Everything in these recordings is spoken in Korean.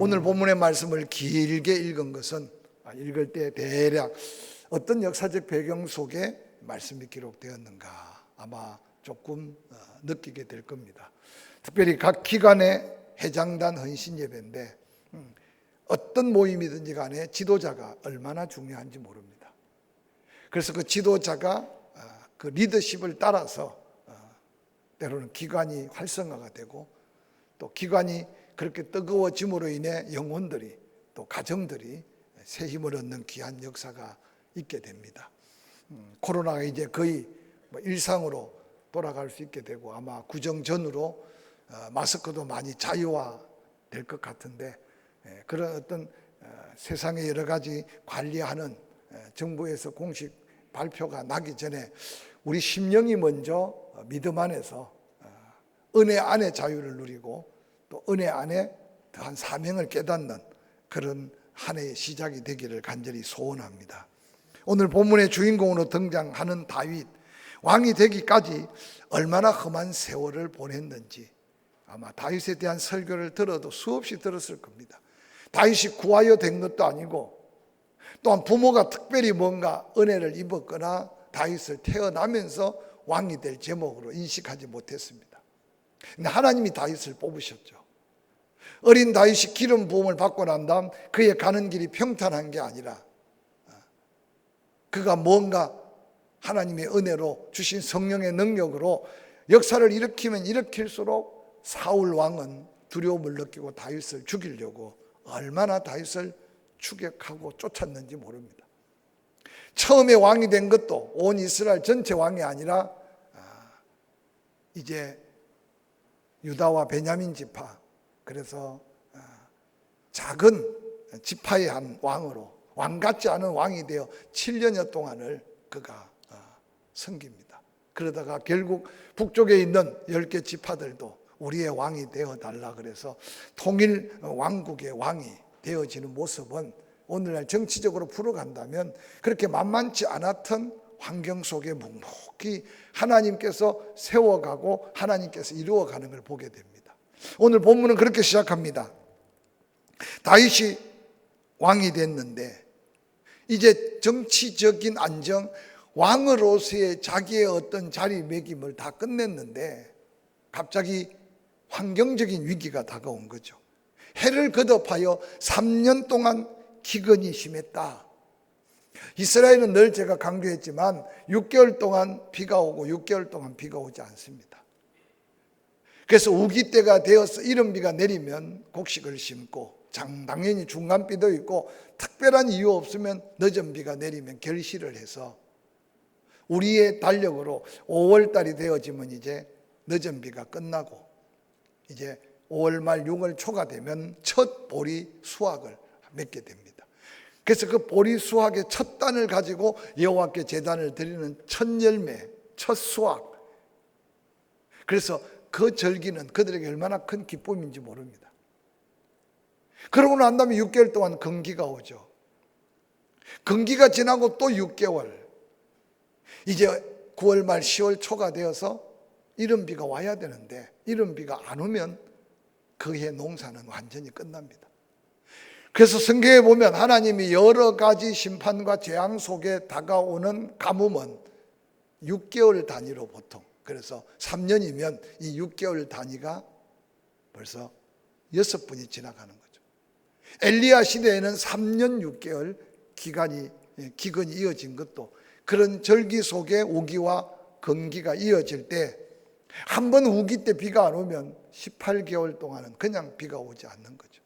오늘 본문의 말씀을 길게 읽은 것은 읽을 때 대략 어떤 역사적 배경 속에 말씀이 기록되었는가 아마 조금 느끼게 될 겁니다. 특별히 각 기관의 해장단 헌신 예배인데 어떤 모임이든지 간에 지도자가 얼마나 중요한지 모릅니다. 그래서 그 지도자가 그 리더십을 따라서 때로는 기관이 활성화가 되고 또 기관이 그렇게 뜨거워짐으로 인해 영혼들이 또 가정들이 새 힘을 얻는 귀한 역사가 있게 됩니다. 코로나가 이제 거의 일상으로 돌아갈 수 있게 되고 아마 구정 전으로 마스크도 많이 자유화될 것 같은데 그런 어떤 세상의 여러 가지 관리하는 정부에서 공식 발표가 나기 전에 우리 심령이 먼저 믿음 안에서 은혜 안에 자유를 누리고 또 은혜 안에 더한 사명을 깨닫는 그런 한 해의 시작이 되기를 간절히 소원합니다. 오늘 본문의 주인공으로 등장하는 다윗, 왕이 되기까지 얼마나 험한 세월을 보냈는지 아마 다윗에 대한 설교를 들어도 수없이 들었을 겁니다. 다윗이 구하여 된 것도 아니고 또한 부모가 특별히 뭔가 은혜를 입었거나 다윗을 태어나면서 왕이 될 제목으로 인식하지 못했습니다. 근데 하나님이 다윗을 뽑으셨죠. 어린 다윗이 기름 부음을 받고 난 다음 그의 가는 길이 평탄한 게 아니라 그가 뭔가 하나님의 은혜로 주신 성령의 능력으로 역사를 일으키면 일으킬수록 사울 왕은 두려움을 느끼고 다윗을 죽이려고 얼마나 다윗을 추격하고 쫓았는지 모릅니다. 처음에 왕이 된 것도 온 이스라엘 전체 왕이 아니라 이제 유다와 베냐민 지파, 그래서 작은 지파의 한 왕으로 왕 같지 않은 왕이 되어 7년여 동안을 그가 섬깁니다. 그러다가 결국 북쪽에 있는 10개 지파들도 우리의 왕이 되어달라 그래서 통일 왕국의 왕이 되어지는 모습은 오늘날 정치적으로 풀어간다면 그렇게 만만치 않았던 환경 속에 묵묵히 하나님께서 세워가고 하나님께서 이루어가는 걸 보게 됩니다. 오늘 본문은 그렇게 시작합니다. 다윗이 왕이 됐는데 이제 정치적인 안정, 왕으로서의 자기의 어떤 자리매김을 다 끝냈는데 갑자기 환경적인 위기가 다가온 거죠. 해를 거듭하여 3년 동안 기근이 심했다. 이스라엘은 늘 제가 강조했지만 6개월 동안 비가 오고 6개월 동안 비가 오지 않습니다. 그래서 우기 때가 되어서 이른 비가 내리면 곡식을 심고 당연히 중간비도 있고 특별한 이유 없으면 늦은 비가 내리면 결실을 해서 우리의 달력으로 5월달이 되어지면 이제 늦은 비가 끝나고 이제 5월 말 6월 초가 되면 첫 보리 수확을 맺게 됩니다. 그래서 그 보리 수확의 첫 단을 가지고 여호와께 제단을 드리는 첫 열매, 첫 수확. 그래서 그 절기는 그들에게 얼마나 큰 기쁨인지 모릅니다. 그러고 난 다음에 6개월 동안 건기가 오죠. 건기가 지나고 또 6개월. 이제 9월 말 10월 초가 되어서 이른 비가 와야 되는데 이른 비가 안 오면 그 해 농사는 완전히 끝납니다. 그래서 성경에 보면 하나님이 여러 가지 심판과 재앙 속에 다가오는 가뭄은 6개월 단위로 보통, 그래서 3년이면 이 6개월 단위가 벌써 6번이 지나가는 거죠. 엘리야 시대에는 3년 6개월 기근이 이어진 것도 그런 절기 속에 우기와 건기가 이어질 때 한 번 우기 때 비가 안 오면 18개월 동안은 그냥 비가 오지 않는 거죠.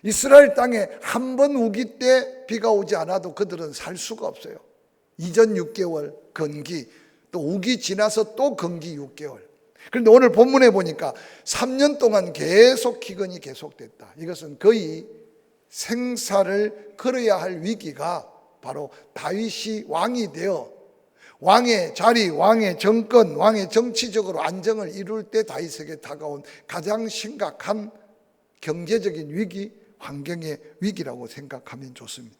이스라엘 땅에 한 번 우기 때 비가 오지 않아도 그들은 살 수가 없어요. 이전 6개월 건기, 또 우기 지나서 또 건기 6개월. 그런데 오늘 본문에 보니까 3년 동안 계속 기근이 계속됐다. 이것은 거의 생사를 걸어야 할 위기가 바로 다윗이 왕이 되어 왕의 자리, 왕의 정권, 왕의 정치적으로 안정을 이룰 때 다윗에게 다가온 가장 심각한 경제적인 위기, 환경의 위기라고 생각하면 좋습니다.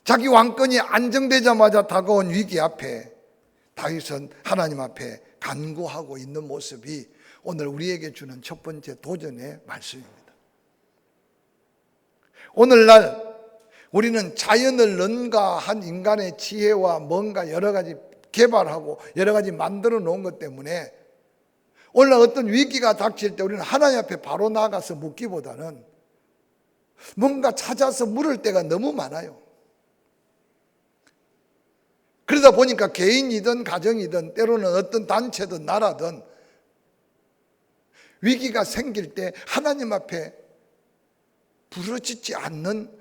자기 왕권이 안정되자마자 다가온 위기 앞에 다윗은 하나님 앞에 간구하고 있는 모습이 오늘 우리에게 주는 첫 번째 도전의 말씀입니다. 오늘날 우리는 자연을 능가한 인간의 지혜와 뭔가 여러 가지 개발하고 여러 가지 만들어 놓은 것 때문에 오늘날 어떤 위기가 닥칠 때 우리는 하나님 앞에 바로 나가서 묻기보다는 뭔가 찾아서 물을 때가 너무 많아요. 그러다 보니까 개인이든 가정이든 때로는 어떤 단체든 나라든 위기가 생길 때 하나님 앞에 부르짖지 않는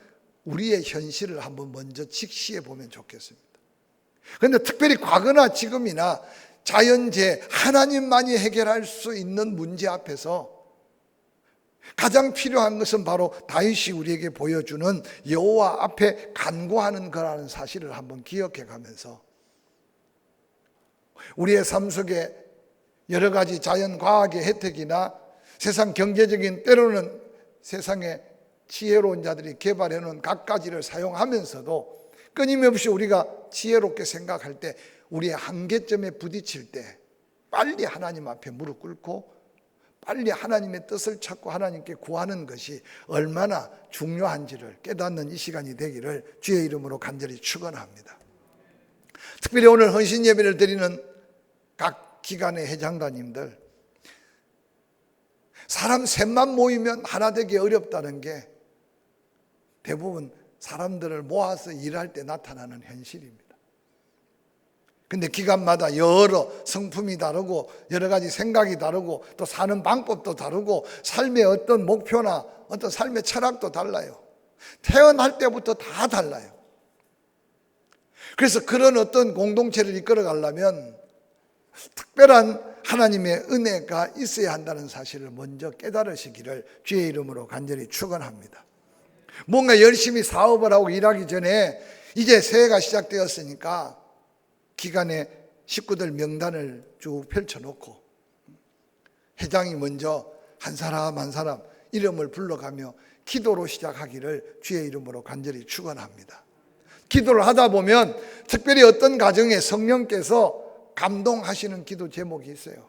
우리의 현실을 한번 먼저 직시해 보면 좋겠습니다. 그런데 특별히 과거나 지금이나 자연재해, 하나님만이 해결할 수 있는 문제 앞에서 가장 필요한 것은 바로 다윗이 우리에게 보여주는 여호와 앞에 간구하는 거라는 사실을 한번 기억해 가면서 우리의 삶 속에 여러 가지 자연과학의 혜택이나 세상 경제적인 때로는 세상의 지혜로운 자들이 개발해 놓은 갖가지를 사용하면서도 끊임없이 우리가 지혜롭게 생각할 때 우리의 한계점에 부딪힐 때 빨리 하나님 앞에 무릎 꿇고 빨리 하나님의 뜻을 찾고 하나님께 구하는 것이 얼마나 중요한지를 깨닫는 이 시간이 되기를 주의 이름으로 간절히 축원합니다. 특별히 오늘 헌신 예배를 드리는 각 기관의 회장단님들, 사람 셋만 모이면 하나 되기 어렵다는 게 대부분 사람들을 모아서 일할 때 나타나는 현실입니다. 근데 기관마다 여러 성품이 다르고 여러 가지 생각이 다르고 또 사는 방법도 다르고 삶의 어떤 목표나 어떤 삶의 철학도 달라요. 태어날 때부터 다 달라요. 그래서 그런 어떤 공동체를 이끌어 가려면 특별한 하나님의 은혜가 있어야 한다는 사실을 먼저 깨달으시기를 주의 이름으로 간절히 축원합니다. 뭔가 열심히 사업을 하고 일하기 전에 이제 새해가 시작되었으니까 기관의 식구들 명단을 쭉 펼쳐놓고 회장이 먼저 한 사람 한 사람 이름을 불러가며 기도로 시작하기를 주의 이름으로 간절히 축원합니다. 기도를 하다 보면 특별히 어떤 가정에 성령께서 감동하시는 기도 제목이 있어요.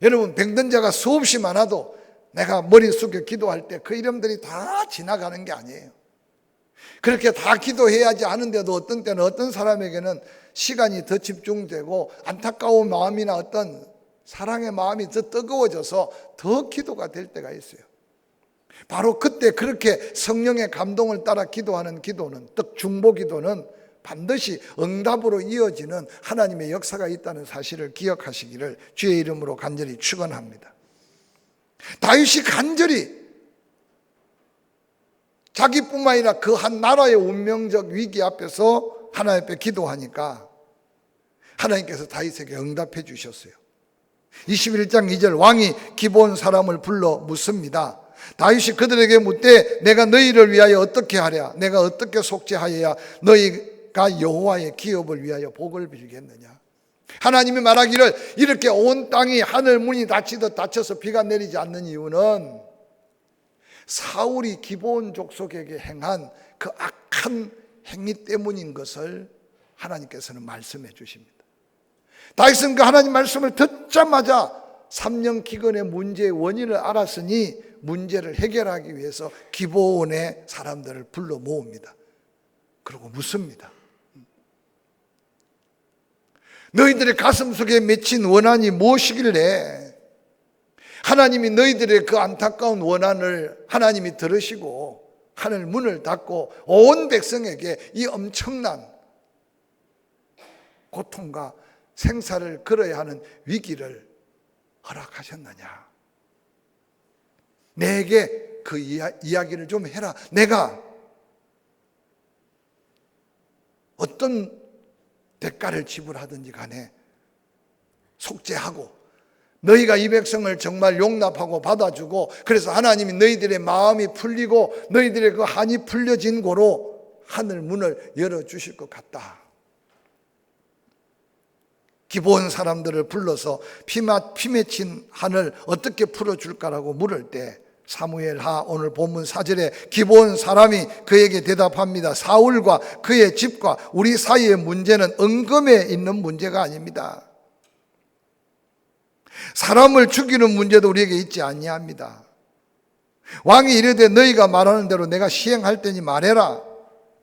여러분, 병든 자가 수없이 많아도 내가 머리 숙여 기도할 때 그 이름들이 다 지나가는 게 아니에요. 그렇게 다 기도해야지 하는데도 어떤 때는 어떤 사람에게는 시간이 더 집중되고 안타까운 마음이나 어떤 사랑의 마음이 더 뜨거워져서 더 기도가 될 때가 있어요. 바로 그때 그렇게 성령의 감동을 따라 기도하는 기도는, 즉 중보 기도는 반드시 응답으로 이어지는 하나님의 역사가 있다는 사실을 기억하시기를 주의 이름으로 간절히 축원합니다. 다윗이 간절히 자기뿐만 아니라 그 한 나라의 운명적 위기 앞에서 하나님 앞에 기도하니까 하나님께서 다윗에게 응답해 주셨어요. 21장 2절, 왕이 기브온 사람을 불러 묻습니다. 다윗이 그들에게 묻되 내가 너희를 위하여 어떻게 하랴? 내가 어떻게 속죄하여야 너희가 여호와의 기업을 위하여 복을 빌겠느냐? 하나님이 말하기를 이렇게 온 땅이 하늘 문이 닫히듯 닫혀서 비가 내리지 않는 이유는 사울이 기브온 족속에게 행한 그 악한 행위 때문인 것을 하나님께서는 말씀해 주십니다. 다윗은 그 하나님 말씀을 듣자마자 3년 기근의 문제의 원인을 알았으니 문제를 해결하기 위해서 기브온의 사람들을 불러 모읍니다. 그리고 묻습니다. 너희들의 가슴 속에 맺힌 원한이 무엇이길래 하나님이 너희들의 그 안타까운 원한을 하나님이 들으시고 하늘 문을 닫고 온 백성에게 이 엄청난 고통과 생사를 걸어야 하는 위기를 허락하셨느냐? 내게 그 이야기를 좀 해라. 내가 어떤 대가를 지불하든지 간에 속죄하고 너희가 이 백성을 정말 용납하고 받아주고 그래서 하나님이 너희들의 마음이 풀리고 너희들의 그 한이 풀려진 고로 하늘 문을 열어주실 것 같다. 기브온 사람들을 불러서 피 맺힌 한을 어떻게 풀어줄까라고 물을 때 사무엘하 오늘 본문 4절에 기브온 사람이 그에게 대답합니다. 사울과 그의 집과 우리 사이의 문제는 은금에 있는 문제가 아닙니다. 사람을 죽이는 문제도 우리에게 있지 아니합니다. 왕이 이르되 너희가 말하는 대로 내가 시행할 테니 말해라.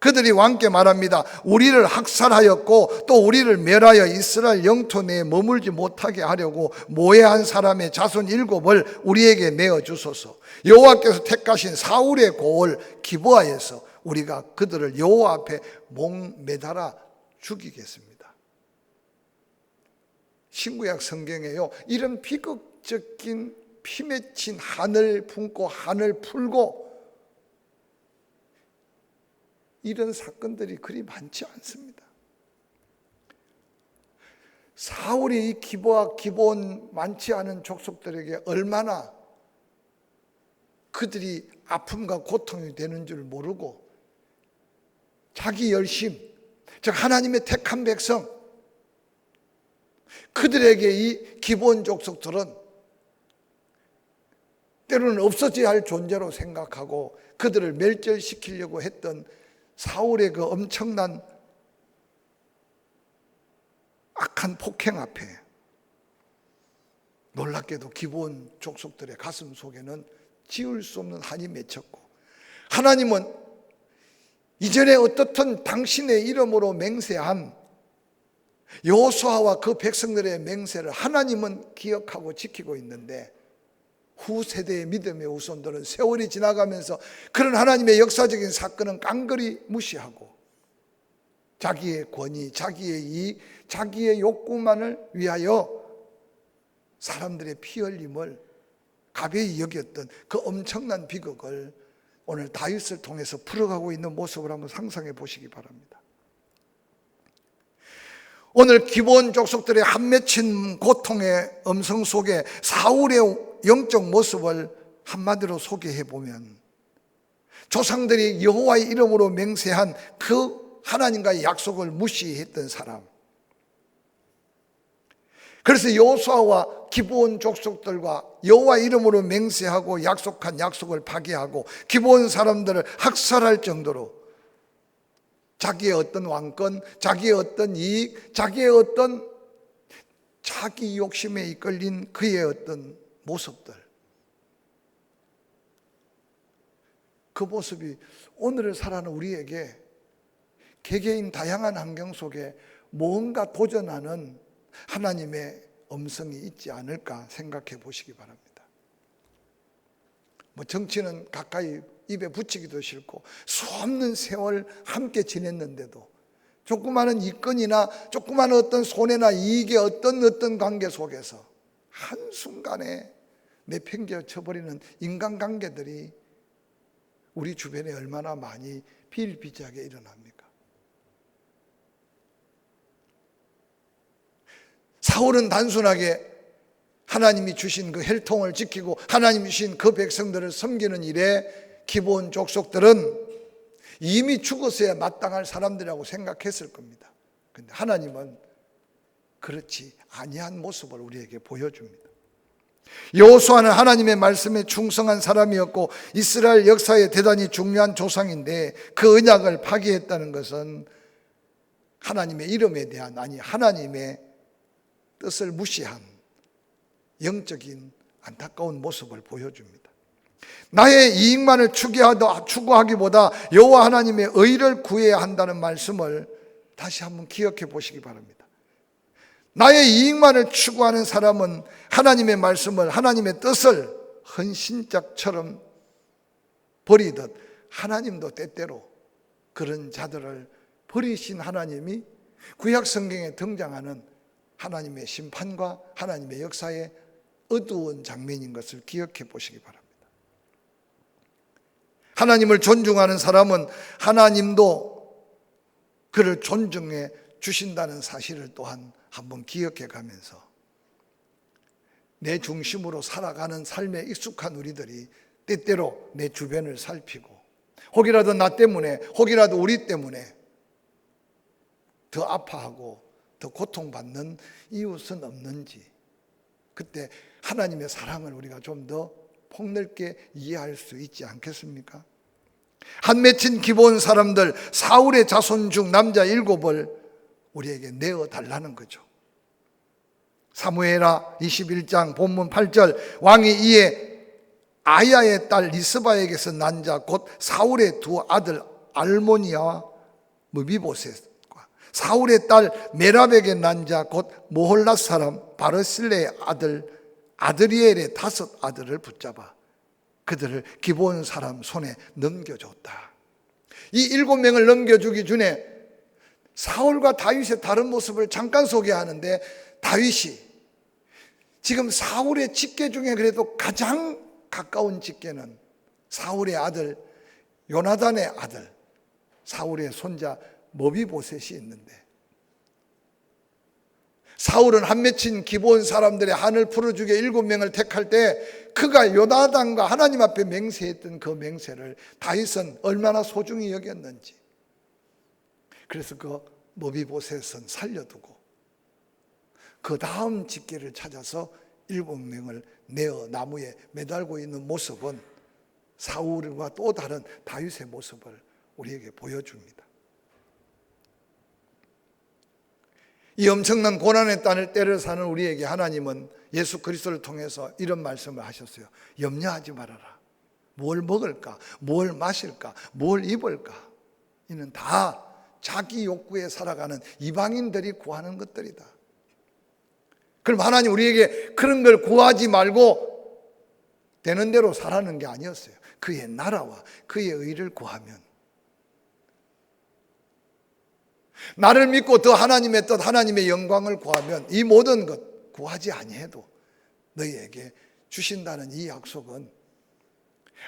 그들이 왕께 말합니다. 우리를 학살하였고 또 우리를 멸하여 이스라엘 영토 내에 머물지 못하게 하려고 모해한 사람의 자손 7을 우리에게 내어주소서. 여호와께서 택하신 사울의 고을 기브아에서 우리가 그들을 여호와 앞에 목매달아 죽이겠습니다. 신구약 성경에요, 이런 비극적인 피 맺힌 하늘 품고 하늘 풀고 이런 사건들이 그리 많지 않습니다. 사울이 이 기브아 기브온 많지 않은 족속들에게 얼마나 그들이 아픔과 고통이 되는 줄 모르고 자기 열심, 즉 하나님의 택한 백성, 그들에게 이 기브온 족속들은 때로는 없어져야 할 존재로 생각하고 그들을 멸절시키려고 했던 사울의 그 엄청난 악한 폭행 앞에 놀랍게도 기브온 족속들의 가슴 속에는 지울 수 없는 한이 맺혔고, 하나님은 이전에 어떻든 당신의 이름으로 맹세한 여호수아와 그 백성들의 맹세를 하나님은 기억하고 지키고 있는데, 후세대의 믿음의 후손들은 세월이 지나가면서 그런 하나님의 역사적인 사건은 깡그리 무시하고 자기의 권위, 자기의 이익, 자기의 욕구만을 위하여 사람들의 피 흘림을 가벼이 여겼던 그 엄청난 비극을 오늘 다윗을 통해서 풀어가고 있는 모습을 한번 상상해 보시기 바랍니다. 오늘 기브온 족속들의 한 맺힌 고통의 음성 속에 사울의 영적 모습을 한마디로 소개해 보면, 조상들이 여호와의 이름으로 맹세한 그 하나님과의 약속을 무시했던 사람, 그래서 여호수아와 기브온 족속들과 여호와의 이름으로 맹세하고 약속한 약속을 파기하고 기브온 사람들을 학살할 정도로 자기의 어떤 왕권, 자기의 어떤 이익, 자기의 어떤 자기 욕심에 이끌린 그의 어떤 모습들, 그 모습이 오늘을 살아가는 우리에게 개개인 다양한 환경 속에 뭔가 도전하는 하나님의 음성이 있지 않을까 생각해 보시기 바랍니다. 정치는 가까이 입에 붙이기도 싫고 수없는 세월 함께 지냈는데도 조그마한 이권이나 조그마한 어떤 손해나 이익의 어떤 관계 속에서 한순간에 내팽개쳐 쳐버리는 인간관계들이 우리 주변에 얼마나 많이 비일비재하게 일어납니까? 사울은 단순하게 하나님이 주신 그 혈통을 지키고 하나님이 주신 그 백성들을 섬기는 일에 기브온 족속들은 이미 죽었어야 마땅할 사람들이라고 생각했을 겁니다. 그런데 하나님은 그렇지 아니한 모습을 우리에게 보여줍니다. 여호수아는 하나님의 말씀에 충성한 사람이었고 이스라엘 역사에 대단히 중요한 조상인데, 그 언약을 파기했다는 것은 하나님의 이름에 대한, 아니 하나님의 뜻을 무시한 영적인 안타까운 모습을 보여줍니다. 나의 이익만을 추구하기보다 여호와 하나님의 의를 구해야 한다는 말씀을 다시 한번 기억해 보시기 바랍니다. 나의 이익만을 추구하는 사람은 하나님의 말씀을, 하나님의 뜻을 헌신짝처럼 버리듯 하나님도 때때로 그런 자들을 버리신 하나님이 구약 성경에 등장하는 하나님의 심판과 하나님의 역사의 어두운 장면인 것을 기억해 보시기 바랍니다. 하나님을 존중하는 사람은 하나님도 그를 존중해 주신다는 사실을 또한 한번 기억해 가면서 내 중심으로 살아가는 삶에 익숙한 우리들이 때때로 내 주변을 살피고 혹이라도 나 때문에, 혹이라도 우리 때문에 더 아파하고 더 고통받는 이웃은 없는지, 그때 하나님의 사랑을 우리가 좀 더 폭넓게 이해할 수 있지 않겠습니까? 한 맺힌 기브온 사람들, 사울의 자손 중 남자 7을 우리에게 내어달라는 거죠. 사무엘하 21장 본문 8절, 왕이 이에 아야의 딸 리스바에게서 난 자 곧 사울의 두 아들 알모니아와 무비보셋과 사울의 딸 메랍에게 난 자 곧 모홀랏 사람 바르실레의 아들 아드리엘의 5 아들을 붙잡아 그들을 기브온 사람 손에 넘겨줬다. 이 7명을 넘겨주기 전에 사울과 다윗의 다른 모습을 잠깐 소개하는데, 다윗이 지금 사울의 직계 중에 그래도 가장 가까운 직계는 사울의 아들 요나단의 아들 사울의 손자 머비보셋이 있는데, 사울은 한 맺힌 기브온 사람들의 한을 풀어주게 7명을 택할 때 그가 요나단과 하나님 앞에 맹세했던 그 맹세를 다윗은 얼마나 소중히 여겼는지, 그래서 그 머비보셋은 살려두고 그 다음 직계를 찾아서 7명을 내어 나무에 매달고 있는 모습은 사울과 또 다른 다윗의 모습을 우리에게 보여줍니다. 이 엄청난 고난의 때를 사는 우리에게 하나님은 예수 그리스도를 통해서 이런 말씀을 하셨어요. 염려하지 말아라. 뭘 먹을까? 뭘 마실까? 뭘 입을까? 이는 다 자기 욕구에 살아가는 이방인들이 구하는 것들이다. 그럼 하나님 우리에게 그런 걸 구하지 말고 되는 대로 살라는 게 아니었어요. 그의 나라와 그의 의를 구하면, 나를 믿고 더 하나님의 뜻, 하나님의 영광을 구하면 이 모든 것 구하지 아니해도 너희에게 주신다는 이 약속은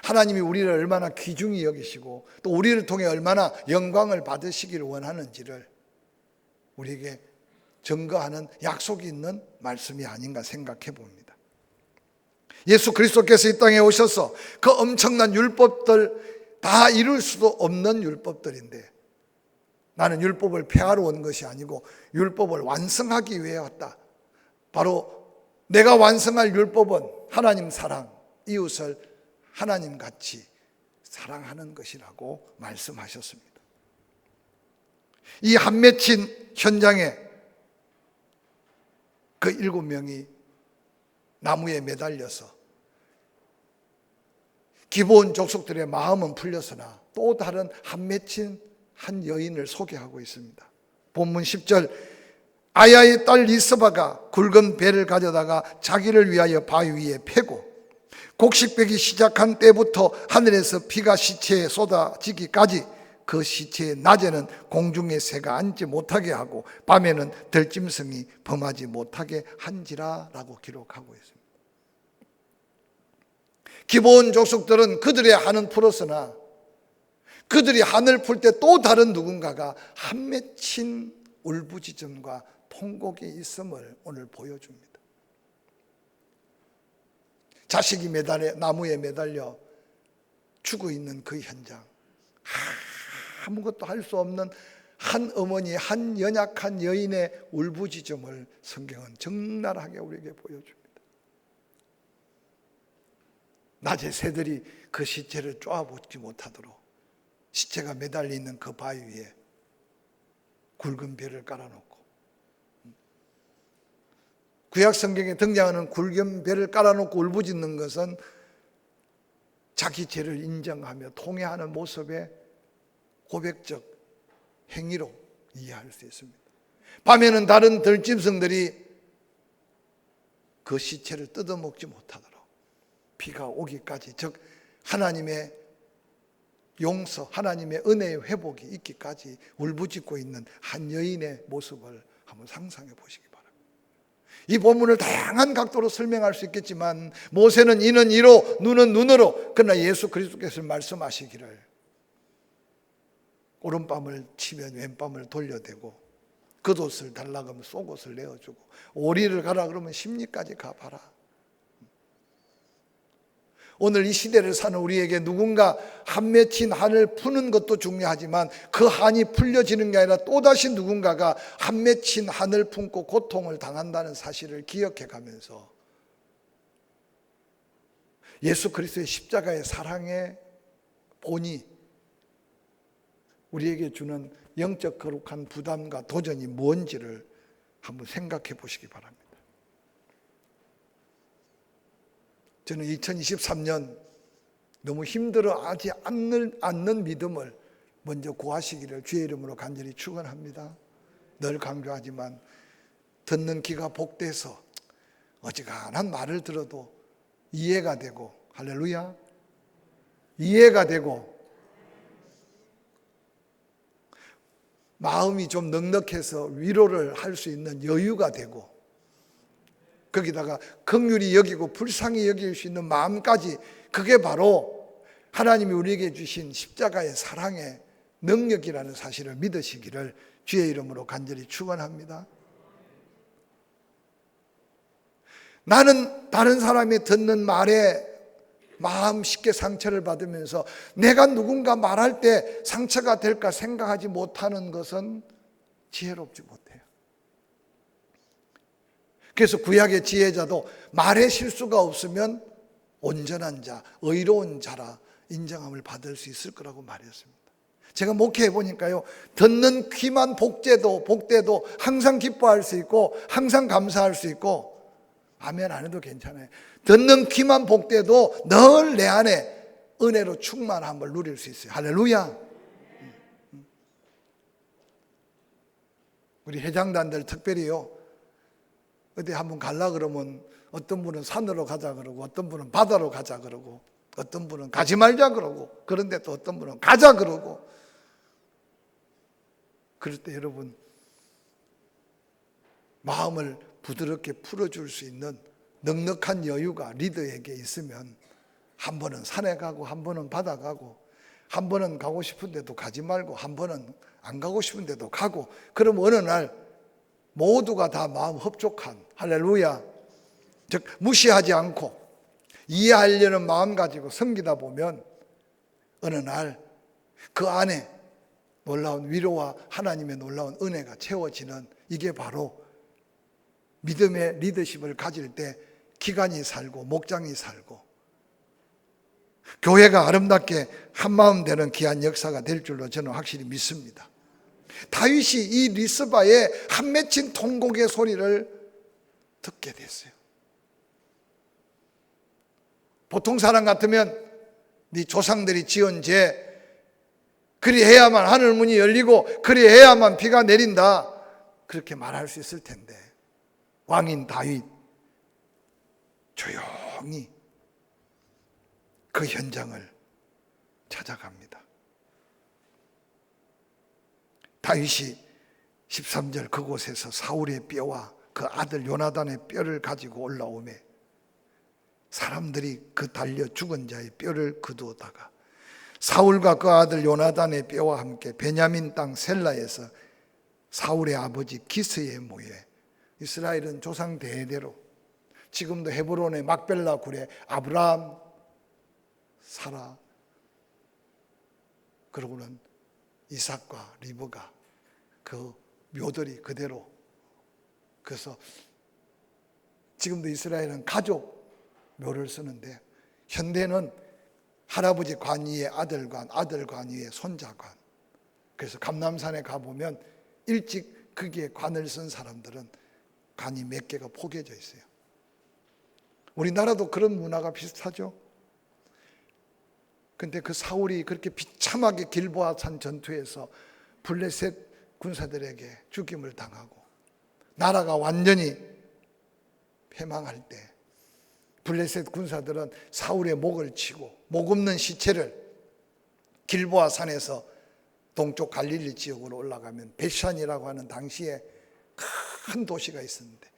하나님이 우리를 얼마나 귀중히 여기시고 또 우리를 통해 얼마나 영광을 받으시기를 원하는지를 우리에게 증거하는 약속이 있는 말씀이 아닌가 생각해 봅니다. 예수 그리스도께서 이 땅에 오셔서 그 엄청난 율법들 다 이룰 수도 없는 율법들인데, 나는 율법을 폐하러 온 것이 아니고 율법을 완성하기 위해 왔다. 바로 내가 완성할 율법은 하나님 사랑, 이웃을 하나님같이 사랑하는 것이라고 말씀하셨습니다. 이 한 맺힌 현장에 그 7명이 나무에 매달려서 기브온 족속들의 마음은 풀렸으나 또 다른 한 맺힌 한 여인을 소개하고 있습니다. 본문 10절, 아야의 딸 리스바가 굵은 배를 가져다가 자기를 위하여 바위 위에 패고 곡식배기 시작한 때부터 하늘에서 비가 시체에 쏟아지기까지 그 시체의 낮에는 공중의 새가 앉지 못하게 하고 밤에는 들짐승이 범하지 못하게 한지라 라고 기록하고 있습니다. 기브온 족속들은 그들의 한은 풀었으나 그들이 한을 풀 때 또 다른 누군가가 한 맺힌 울부짖음과 통곡이 있음을 오늘 보여줍니다. 자식이 나무에 매달려 죽어 있는 그 현장, 아무것도 할 수 없는 한 어머니, 한 연약한 여인의 울부짖음을 성경은 적나라하게 우리에게 보여줍니다. 낮에 새들이 그 시체를 쪼아보지 못하도록 시체가 매달려 있는 그 바위 위에 굵은 벼를 깔아놓고, 구약 성경에 등장하는 굵은 벼를 깔아놓고 울부짖는 것은 자기 죄를 인정하며 통회하는 모습의 고백적 행위로 이해할 수 있습니다. 밤에는 다른 들짐승들이 그 시체를 뜯어먹지 못하도록 비가 오기까지, 즉 하나님의 용서, 하나님의 은혜의 회복이 있기까지 울부짖고 있는 한 여인의 모습을 한번 상상해 보시기 바랍니다. 이 본문을 다양한 각도로 설명할 수 있겠지만 모세는 이는 이로 눈은 눈으로, 그러나 예수 그리스도께서 말씀하시기를 오른밤을 치면 왼밤을 돌려대고 겉옷을 달라 그러면 속옷을 내어주고 오리를 가라 그러면 심리까지 가봐라. 오늘 이 시대를 사는 우리에게 누군가 한 맺힌 한을 푸는 것도 중요하지만 그 한이 풀려지는 게 아니라 또다시 누군가가 한 맺힌 한을 품고 고통을 당한다는 사실을 기억해 가면서 예수 그리스도의 십자가의 사랑의 본이 우리에게 주는 영적 거룩한 부담과 도전이 뭔지를 한번 생각해 보시기 바랍니다. 저는 2023년 너무 힘들어하지 않는 믿음을 먼저 구하시기를 주의 이름으로 간절히 축원합니다. 늘 강조하지만 듣는 귀가 복돼서 어지간한 말을 들어도 이해가 되고, 할렐루야, 이해가 되고, 마음이 좀 넉넉해서 위로를 할 수 있는 여유가 되고, 거기다가 긍휼히 여기고 불쌍히 여길 수 있는 마음까지, 그게 바로 하나님이 우리에게 주신 십자가의 사랑의 능력이라는 사실을 믿으시기를 주의 이름으로 간절히 축원합니다. 나는 다른 사람이 듣는 말에 마음 쉽게 상처를 받으면서 내가 누군가 말할 때 상처가 될까 생각하지 못하는 것은 지혜롭지 못해요. 그래서 구약의 지혜자도 말의 실수가 없으면 온전한 자, 의로운 자라 인정함을 받을 수 있을 거라고 말했습니다. 제가 목회해 보니까요, 듣는 귀만 복돼도 항상 기뻐할 수 있고 항상 감사할 수 있고, 아멘 안 해도 괜찮아요. 듣는 귀만 복돼도 늘 내 안에 은혜로 충만함을 누릴 수 있어요. 할렐루야. 우리 회장단들 특별히요, 어디 한번 갈라 그러면 어떤 분은 산으로 가자 그러고, 어떤 분은 바다로 가자 그러고, 어떤 분은 가지 말자 그러고, 그런데 또 어떤 분은 가자 그러고. 그럴 때 여러분, 마음을 부드럽게 풀어줄 수 있는 넉넉한 여유가 리더에게 있으면 한 번은 산에 가고, 한 번은 바다 가고, 한 번은 가고 싶은 데도 가지 말고, 한 번은 안 가고 싶은 데도 가고, 그럼 어느 날 모두가 다 마음 흡족한, 할렐루야, 즉 무시하지 않고 이해하려는 마음 가지고 섬기다 보면 어느 날 그 안에 놀라운 위로와 하나님의 놀라운 은혜가 채워지는, 이게 바로 믿음의 리더십을 가질 때 기관이 살고 목장이 살고 교회가 아름답게 한마음 되는 귀한 역사가 될 줄로 저는 확실히 믿습니다. 다윗이 이 리스바의 한 맺힌 통곡의 소리를 듣게 됐어요. 보통 사람 같으면 네 조상들이 지은 죄, 그리해야만 하늘 문이 열리고 그리해야만 비가 내린다, 그렇게 말할 수 있을 텐데, 왕인 다윗 조용히 그 현장을 찾아갑니다. 다윗이 13절 그곳에서 사울의 뼈와 그 아들 요나단의 뼈를 가지고 올라오매 사람들이 그 달려 죽은 자의 뼈를 거두었다가 사울과 그 아들 요나단의 뼈와 함께 베냐민 땅 셀라에서 사울의 아버지 기스에 모여, 이스라엘은 조상 대대로 지금도 헤브론의 막벨라 굴에 아브라함, 사라, 그러고는 이삭과 리브가 그 묘들이 그대로, 그래서 지금도 이스라엘은 가족 묘를 쓰는데, 현대는 할아버지 관 위에 아들관, 아들관 위에 손자관. 그래서 감남산에 가보면 일찍 거기에 관을 쓴 사람들은 관이 몇 개가 포개져 있어요. 우리나라도 그런 문화가 비슷하죠. 근데 그 사울이 그렇게 비참하게 길보아 산 전투에서 블레셋 군사들에게 죽임을 당하고 나라가 완전히 패망할 때 블레셋 군사들은 사울의 목을 치고 목 없는 시체를 길보아 산에서 동쪽 갈릴리 지역으로 올라가면 베산이라고 하는 당시에 큰 도시가 있었는데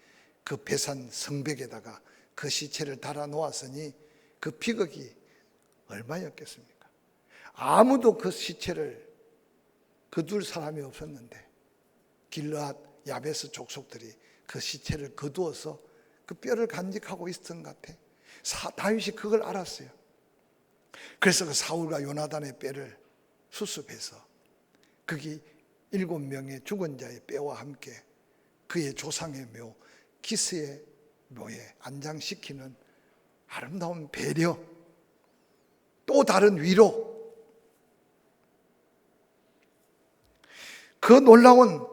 그 베산 성벽에다가 그 시체를 달아 놓았으니 그 비극이 얼마였겠습니까? 아무도 그 시체를 거둘 사람이 없었는데 길르앗 야베스 족속들이 그 시체를 거두어서 그 뼈를 간직하고 있었던 것 같아. 다윗이 그걸 알았어요. 그래서 그 사울과 요나단의 뼈를 수습해서 거기 7명의 죽은 자의 뼈와 함께 그의 조상의 묘 기스의 묘에 안장시키는 아름다운 배려, 또 다른 위로, 그 놀라운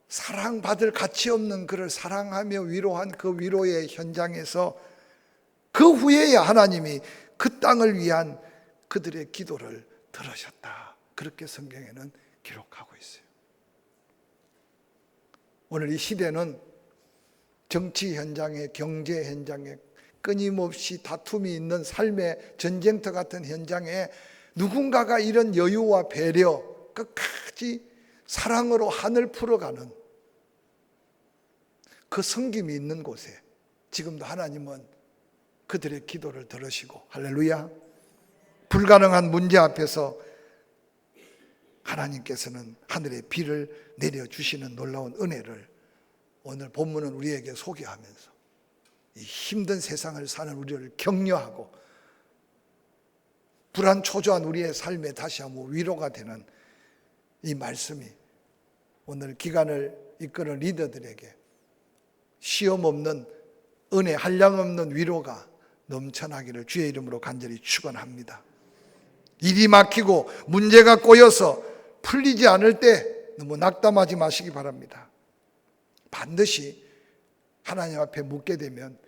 사랑받을 가치 없는 그를 사랑하며 위로한 그 위로의 현장에서 그 후에야 하나님이 그 땅을 위한 그들의 기도를 들으셨다. 그렇게 성경에는 기록하고 있어요. 오늘 이 시대는 정치 현장에, 경제 현장에, 끊임없이 다툼이 있는 삶의 전쟁터 같은 현장에 누군가가 이런 여유와 배려, 끝까지 사랑으로 하늘 풀어가는 그 섬김이 있는 곳에 지금도 하나님은 그들의 기도를 들으시고, 할렐루야, 불가능한 문제 앞에서 하나님께서는 하늘의 비를 내려주시는 놀라운 은혜를 오늘 본문은 우리에게 소개하면서 이 힘든 세상을 사는 우리를 격려하고 불안 초조한 우리의 삶에 다시 한번 위로가 되는 이 말씀이 오늘 기간을 이끄는 리더들에게 시험 없는 은혜, 한량 없는 위로가 넘쳐나기를 주의 이름으로 간절히 축원합니다. 일이 막히고 문제가 꼬여서 풀리지 않을 때 너무 낙담하지 마시기 바랍니다. 반드시 하나님 앞에 묻게 되면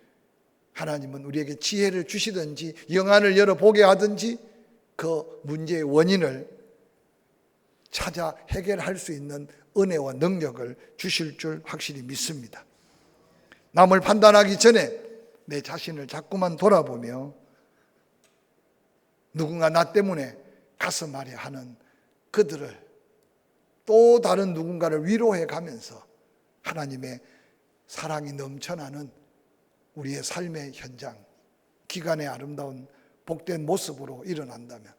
하나님은 우리에게 지혜를 주시든지 영안을 열어보게 하든지 그 문제의 원인을 찾아 해결할 수 있는 은혜와 능력을 주실 줄 확실히 믿습니다. 남을 판단하기 전에 내 자신을 자꾸만 돌아보며 누군가 나 때문에 가슴 아려 하는 그들을 또 다른 누군가를 위로해 가면서 하나님의 사랑이 넘쳐나는 우리의 삶의 현장, 기간의 아름다운 복된 모습으로 일어난다면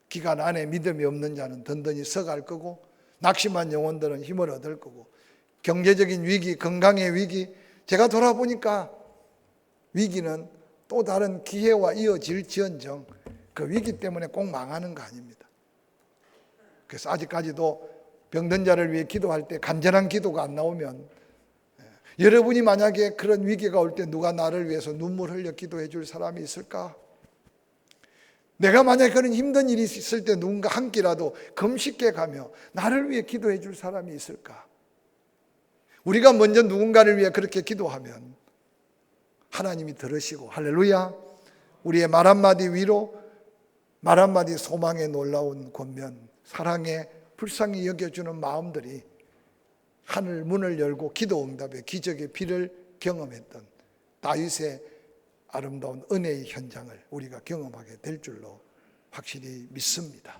기간 안에 믿음이 없는 자는 든든히 서갈 거고 낙심한 영혼들은 힘을 얻을 거고 경제적인 위기, 건강의 위기, 제가 돌아보니까 위기는 또 다른 기회와 이어질지언정 그 위기 때문에 꼭 망하는 거 아닙니다. 그래서 아직까지도 병든 자를 위해 기도할 때 간절한 기도가 안 나오면 여러분이 만약에 그런 위기가 올 때 누가 나를 위해서 눈물 흘려 기도해 줄 사람이 있을까? 내가 만약에 그런 힘든 일이 있을 때 누군가 한 끼라도 금식해 가며 나를 위해 기도해 줄 사람이 있을까? 우리가 먼저 누군가를 위해 그렇게 기도하면 하나님이 들으시고, 할렐루야, 우리의 말 한마디 위로, 말 한마디 소망의 놀라운 권면, 사랑에 불쌍히 여겨주는 마음들이 하늘 문을 열고 기도 응답의 기적의 비를 경험했던 다윗의 아름다운 은혜의 현장을 우리가 경험하게 될 줄로 확실히 믿습니다.